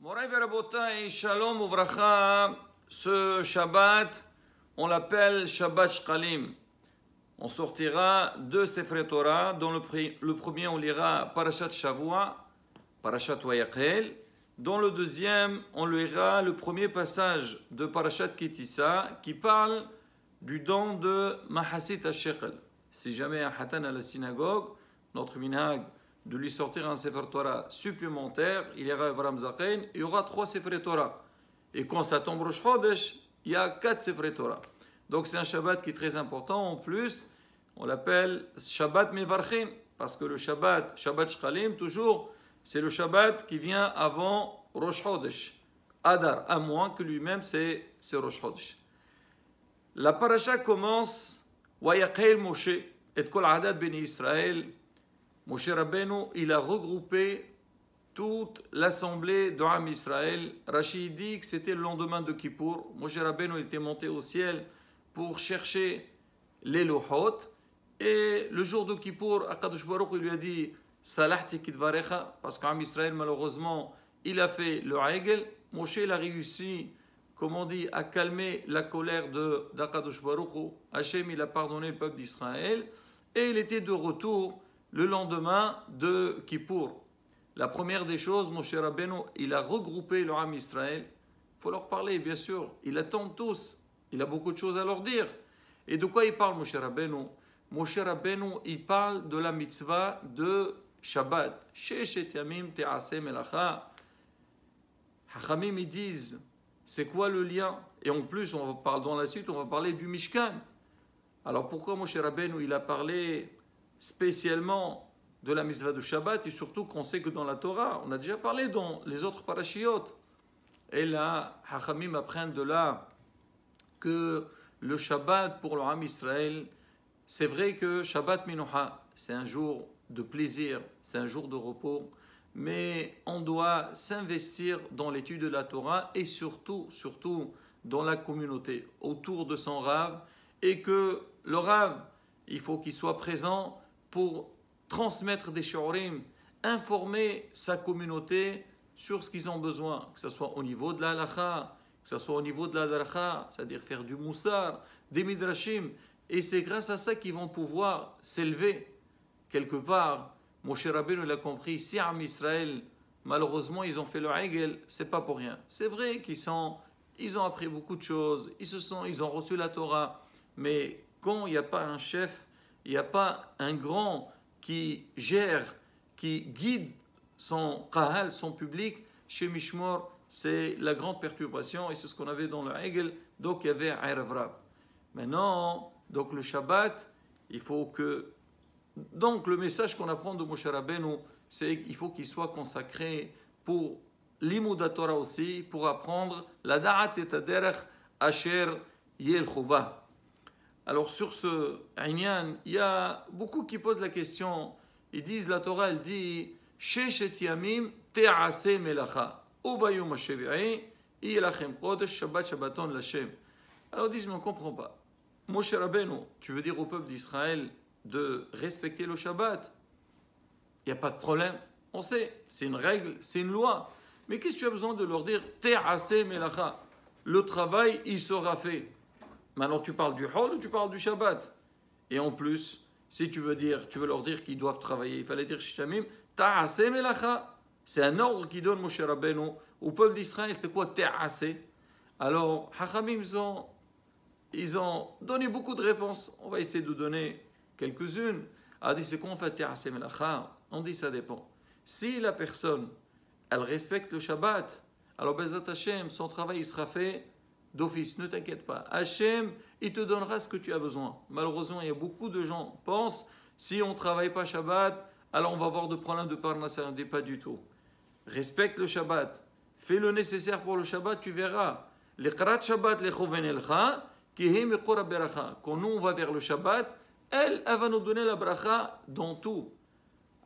Moray Verabotai, Shalom Uvracha, ce Shabbat, on l'appelle Shabbat Shkalim. On sortira deux Sefrei Torah, dont le premier on lira Parashat Shavua, Parashat Vayakhel. Dans le deuxième, on lira le premier passage de Parashat Kitissa qui parle du don de Mahasit HaShekel. Si jamais un Hatan à la synagogue, notre minhag de lui sortir un Sefer Torah supplémentaire, il ira à Avram Zaken, il y aura 3 Sefer Torah. Et quand ça tombe Rosh Chodesh, il y a 4 Sefer Torah. Donc c'est un Shabbat qui est très important. En plus, on l'appelle Shabbat Mevarchin, parce que le Shabbat Shkalim, toujours, c'est le Shabbat qui vient avant Rosh Chodesh. Adar, à moins que lui-même, c'est Rosh Chodesh. La paracha commence Vayakhel Moshe et Kol Adad Beni Israël. Moshe Rabbeinu, il a regroupé toute l'assemblée d'Am Israël. Rashi dit que c'était le lendemain de Kippour. Moshe Rabbeinu était monté au ciel pour chercher les Lohot. Et le jour de Kippour, Akadosh Baruch il lui a dit Salahti Kidvarecha, parce qu'Am Israël, malheureusement, il a fait le Hegel. Moshe, il a réussi, comme on dit, à calmer la colère d'Akadosh Baruch. Hachem, il a pardonné le peuple d'Israël. Et il était de retour le lendemain de Kippour. La première des choses, Moshe Rabbeinu, il a regroupé le Ham Israël. Il faut leur parler, bien sûr. Il attend tous. Il a beaucoup de choses à leur dire. Et de quoi il parle, Moshe Rabbeinu? Moshe Rabbeinu, il parle de la mitzvah de Shabbat. Sheshet yamim te'aseh melacha. Hachamim, ils disent, c'est quoi le lien? Et en plus, on parle dans la suite, on va parler du Mishkan. Alors pourquoi Moshe Rabbeinu, il a parlé spécialement de la mitzvah de Shabbat, et surtout qu'on sait que dans la Torah, on a déjà parlé dans les autres parashiot. Et là, Hachamim apprennent de là que le Shabbat pour le Ham Israël, c'est vrai que Shabbat Minucha, c'est un jour de plaisir, c'est un jour de repos, mais on doit s'investir dans l'étude de la Torah et surtout dans la communauté, autour de son Rav, et que le Rav, il faut qu'il soit présent pour transmettre des shiurim, informer sa communauté sur ce qu'ils ont besoin, que ce soit au niveau de la halakha, que ce soit au niveau de la daracha, c'est-à-dire faire du moussar, des midrashim, et c'est grâce à ça qu'ils vont pouvoir s'élever quelque part. Moshe Rabbeinu l'a compris, si Am Israël, malheureusement, ils ont fait le Hegel, c'est pas pour rien. C'est vrai qu'ils ont appris beaucoup de choses, ils ont reçu la Torah, mais quand il n'y a pas un chef, il n'y a pas un grand qui gère, qui guide son kahal, son public, chez Mishmor, c'est la grande perturbation, et c'est ce qu'on avait dans le Hegel, donc il y avait Erev Rav. Maintenant, donc le Shabbat, il faut que... Donc le message qu'on apprend de Moshe Rabbeinu, c'est qu'il faut qu'il soit consacré pour l'Imouda Torah aussi, pour apprendre la Da'at et Taderech Asher Yel Chouba. Alors sur ce Inyan, il y a beaucoup qui posent la question. Ils disent, la Torah, elle dit Sheshet Yamim Te'aseh Melacha Ubayom HaShevi'i Yelachem Chodesh Shabbat Shabbaton Lashem. Alors ils disent, mais on ne comprend pas. Moshe Rabbeinu, tu veux dire au peuple d'Israël de respecter le Shabbat? Il n'y a pas de problème. On sait, c'est une règle, c'est une loi. Mais qu'est-ce que tu as besoin de leur dire Te'aseh Melacha? Le travail, il sera fait. Maintenant, tu parles du Hol ou tu parles du Shabbat? Et en plus, si tu veux leur dire qu'ils doivent travailler, il fallait dire Shtamim, Ta'aseh Melacha. C'est un ordre qui donne Moshe Rabbeinu au peuple d'Israël. C'est quoi Ta'aseh? Alors, Hachamim, ils ont donné beaucoup de réponses. On va essayer de donner quelques-unes. On dit, c'est quoi en fait Ta'aseh Melacha? On dit, ça dépend. Si la personne, elle respecte le Shabbat, alors Bezat Hashem, son travail, il sera fait d'office, ne t'inquiète pas. Hachem, il te donnera ce que tu as besoin. Malheureusement, il y a beaucoup de gens qui pensent, si on ne travaille pas Shabbat, alors on va avoir de problèmes de parnassa. On ne dit pas du tout. Respecte le Shabbat. Fais le nécessaire pour le Shabbat, tu verras. L'Iqrat Shabbat lechovenelcha, kihi meqora beracha. Quand nous, on va vers le Shabbat, elle va nous donner la bracha dans tout.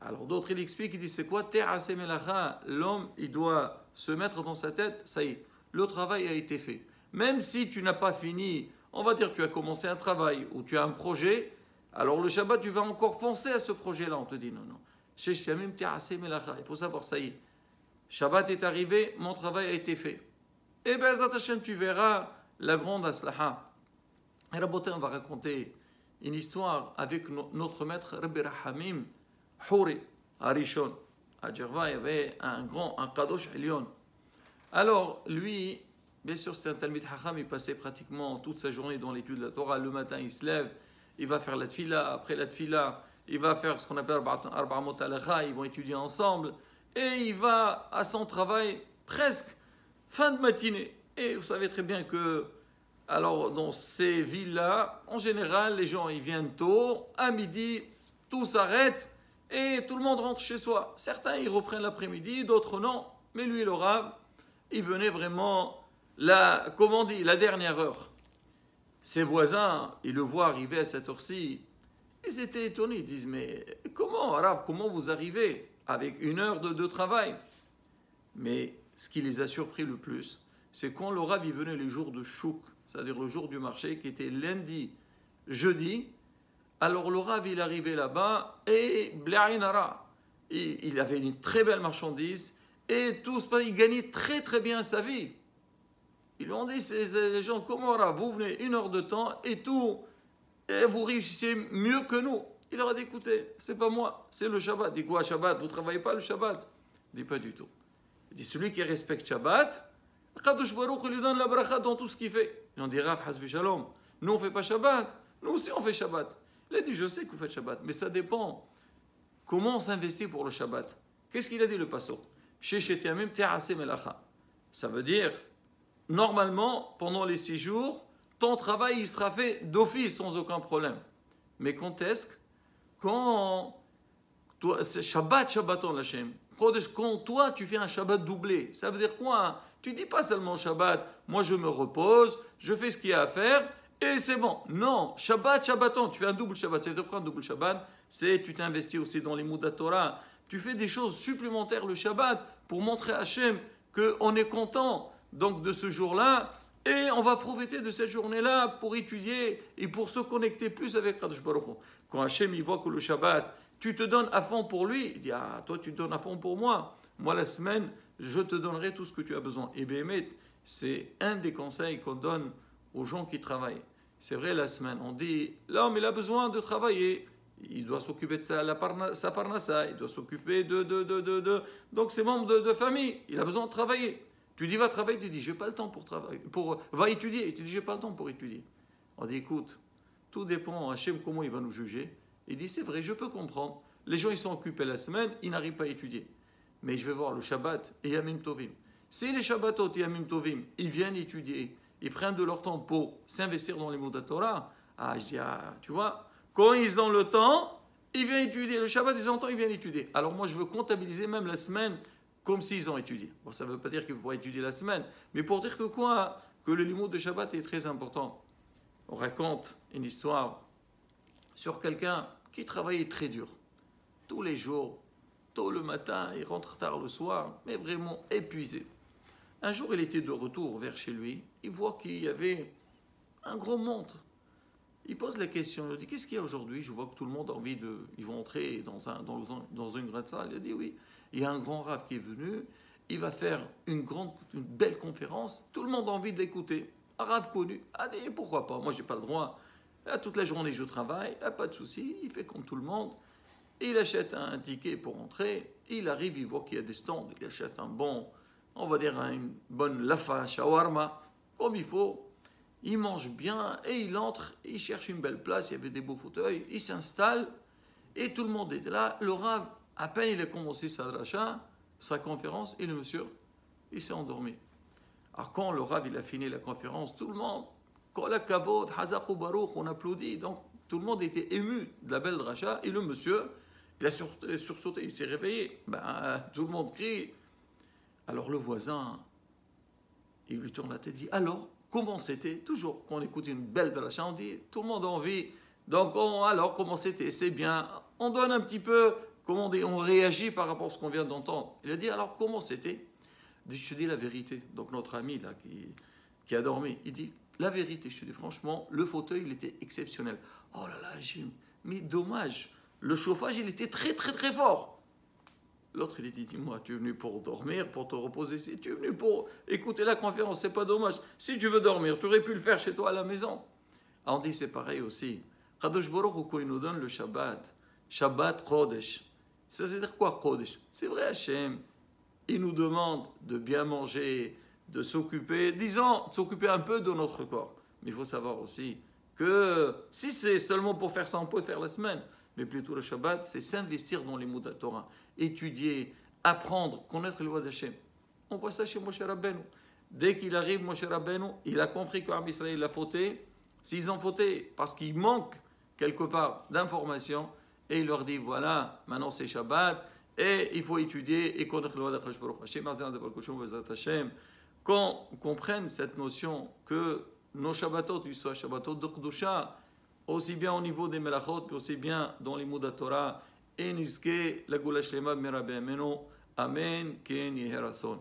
Alors d'autres, ils expliquent, ils disent, c'est quoi Te'aseh melacha? L'homme, il doit se mettre dans sa tête, ça y est, le travail a été fait. Même si tu n'as pas fini, on va dire que tu as commencé un travail ou tu as un projet, alors le Shabbat, tu vas encore penser à ce projet-là. On te dit non. Il faut savoir, ça y est, Shabbat est arrivé, mon travail a été fait. Et bien, tu verras la grande aslaha. Et Raboté, on va raconter une histoire avec notre maître Rabbi Rahamim Houri, à Rishon. À Djerva, il y avait un Kadosh Elyon. Alors, lui, bien sûr, c'était un Talmid Hacham, il passait pratiquement toute sa journée dans l'étude de la Torah. Le matin, il se lève, il va faire la tfila. Après la tfila, il va faire ce qu'on appelle Arba'amot Halakha, ils vont étudier ensemble. Et il va à son travail presque fin de matinée. Et vous savez très bien que, alors, dans ces villes-là, en général, les gens, ils viennent tôt, à midi, tout s'arrête et tout le monde rentre chez soi. Certains, ils reprennent l'après-midi, d'autres non. Mais lui, le Rav, il venait vraiment, comme on dit, la dernière heure. Ses voisins, ils le voient arriver à cette heure-ci. Ils étaient étonnés. Ils disent, mais comment, Rav, comment vous arrivez avec une heure de travail? Mais ce qui les a surpris le plus, c'est quand le Rav, il venait les jours de chouk, c'est-à-dire le jour du marché, qui était lundi, jeudi. Alors le Rav, il arrivait là-bas et Blainara, il avait une très belle marchandise et tout il gagnait très très bien sa vie. Ils lui ont dit, les gens, comment Rav, vous venez une heure de temps et tout, et vous réussissez mieux que nous. Il leur a dit, écoutez, c'est pas moi, c'est le Shabbat. Il dit quoi, Shabbat? Vous ne travaillez pas le Shabbat? Il dit, pas du tout. Il dit, celui qui respecte Shabbat, Kadosh Baruch lui donne la bracha dans tout ce qu'il fait. Et on dit, Rav, Hasbi Shalom, nous on ne fait pas Shabbat, nous aussi on fait Shabbat. Il a dit, je sais que vous faites Shabbat, mais ça dépend. Comment on s'investit pour le Shabbat? Qu'est-ce qu'il a dit le pasteur? Ça veut dire, normalement, pendant les 6 jours, ton travail il sera fait d'office sans aucun problème. Mais quand est-ce que? Quand toi, c'est Shabbat, Shabbaton Lachem. Quand toi, tu fais un Shabbat doublé, ça veut dire quoi? Tu dis pas seulement Shabbat, moi je me repose, je fais ce qu'il y a à faire, et c'est bon. Non, Shabbat, Shabbaton, tu fais un double Shabbat. C'est de quoi un double Shabbat? C'est tu t'investis aussi dans les Moudat Torah. Tu fais des choses supplémentaires le Shabbat pour montrer à Hachem qu'on est content donc de ce jour-là et on va profiter de cette journée-là pour étudier et pour se connecter plus avec Kadosh Baruch Hu. Quand Hachem il voit que le Shabbat, tu te donnes à fond pour lui, il dit ah toi tu te donnes à fond pour moi. Moi la semaine, je te donnerai tout ce que tu as besoin. Et Béhémet, c'est un des conseils qu'on donne aux gens qui travaillent. C'est vrai, la semaine, on dit, l'homme, il a besoin de travailler. Il doit s'occuper de sa parnassa, il doit s'occuper donc ses membres de famille. Il a besoin de travailler. Tu dis, va travailler, tu dis, j'ai pas le temps pour travailler. Va étudier, et tu dis, j'ai pas le temps pour étudier. On dit, écoute, tout dépend, Hachem, comment il va nous juger. Il dit, c'est vrai, je peux comprendre. Les gens, ils sont occupés la semaine, ils n'arrivent pas à étudier. Mais je vais voir le Shabbat et Yamim Tovim. Si les Shabbatot et Yamim Tovim, ils viennent étudier, ils prennent de leur temps pour s'investir dans les mots de la Torah. Ah, je dis, ah, tu vois, quand ils ont le temps, ils viennent étudier. Le Shabbat, ils ont le temps, ils viennent étudier. Alors moi, je veux comptabiliser même la semaine comme s'ils ont étudié. Bon, ça ne veut pas dire qu'il faut étudier la semaine, mais pour dire que quoi? Que le limoud de Shabbat est très important. On raconte une histoire sur quelqu'un qui travaillait très dur. Tous les jours, tôt le matin, il rentre tard le soir, mais vraiment épuisé. Un jour, il était de retour vers chez lui. Il voit qu'il y avait un gros monde. Il pose la question. Il dit, qu'est-ce qu'il y a aujourd'hui? Je vois que tout le monde a envie de... Ils vont entrer dans une grande salle. Il a dit, oui, il y a un grand rave qui est venu. Il va faire une belle conférence. Tout le monde a envie de l'écouter. Un rave connu. Ah, dit, pourquoi pas? Moi, je n'ai pas le droit. Là, toute la journée, je travaille. Là, pas de souci. Il fait comme tout le monde. Il achète un ticket pour entrer. Il arrive, il voit qu'il y a des stands. Il achète un bon... on va dire une bonne lafa, shawarma, comme il faut. Il mange bien et il entre, il cherche une belle place, il y avait des beaux fauteuils, il s'installe et tout le monde était là. Le Rav, à peine il a commencé sa dracha, sa conférence, et le monsieur, il s'est endormi. Alors quand le Rav il a fini la conférence, tout le monde, Kol hakavod, Hazaqu Baruch, on applaudit. Donc tout le monde était ému de la belle dracha et le monsieur, il a sursauté, il s'est réveillé. Tout le monde crie. Alors le voisin, il lui tourne la tête, dit, alors, comment c'était? Toujours, quand on écoute une belle dracha, on dit, tout le monde a envie. Donc, alors, comment c'était? C'est bien. On donne un petit peu, comment on dit, on réagit par rapport à ce qu'on vient d'entendre. Il a dit, alors, comment c'était? Je te dis la vérité. Donc, notre ami, là, qui a dormi, il dit, la vérité, je te dis franchement, le fauteuil, il était exceptionnel. Oh là là, Jim, mais dommage, le chauffage, il était très, très, très fort. L'autre, il dit, dis-moi, tu es venu pour dormir, pour te reposer ici, tu es venu pour écouter la conférence, c'est pas dommage. Si tu veux dormir, tu aurais pu le faire chez toi à la maison. Alors on dit, c'est pareil aussi. Kadosh Baruch Hu, quand il nous donne le Shabbat, Shabbat Chodesh. Ça veut dire quoi Chodesh? C'est vrai, Hachem, il nous demande de bien manger, de s'occuper, disons, de s'occuper un peu de notre corps. Mais il faut savoir aussi que si c'est seulement pour faire ça, on peut faire la semaine. Mais plutôt le Shabbat, c'est s'investir dans les mots de la Torah. Étudier, apprendre, connaître les lois d'Hachem. On voit ça chez Moshe Rabbeinu. Dès qu'il arrive, Moshe Rabbeinu, il a compris qu'Am Israël a fauté. S'ils ont fauté, parce qu'il manque quelque part d'informations, et il leur dit, voilà, maintenant c'est Shabbat, et il faut étudier et connaître le loi d'Akadosh Baruch Hu. Qu'on comprenne cette notion que nos Shabbatot, ils soient Shabbatot de Kedusha, aussi bien au niveau des Melachot, mais aussi bien dans les mots de la Torah, et Nizke, la Gula Shlema, Merabe Ameno, Amen, Ken Yeherason.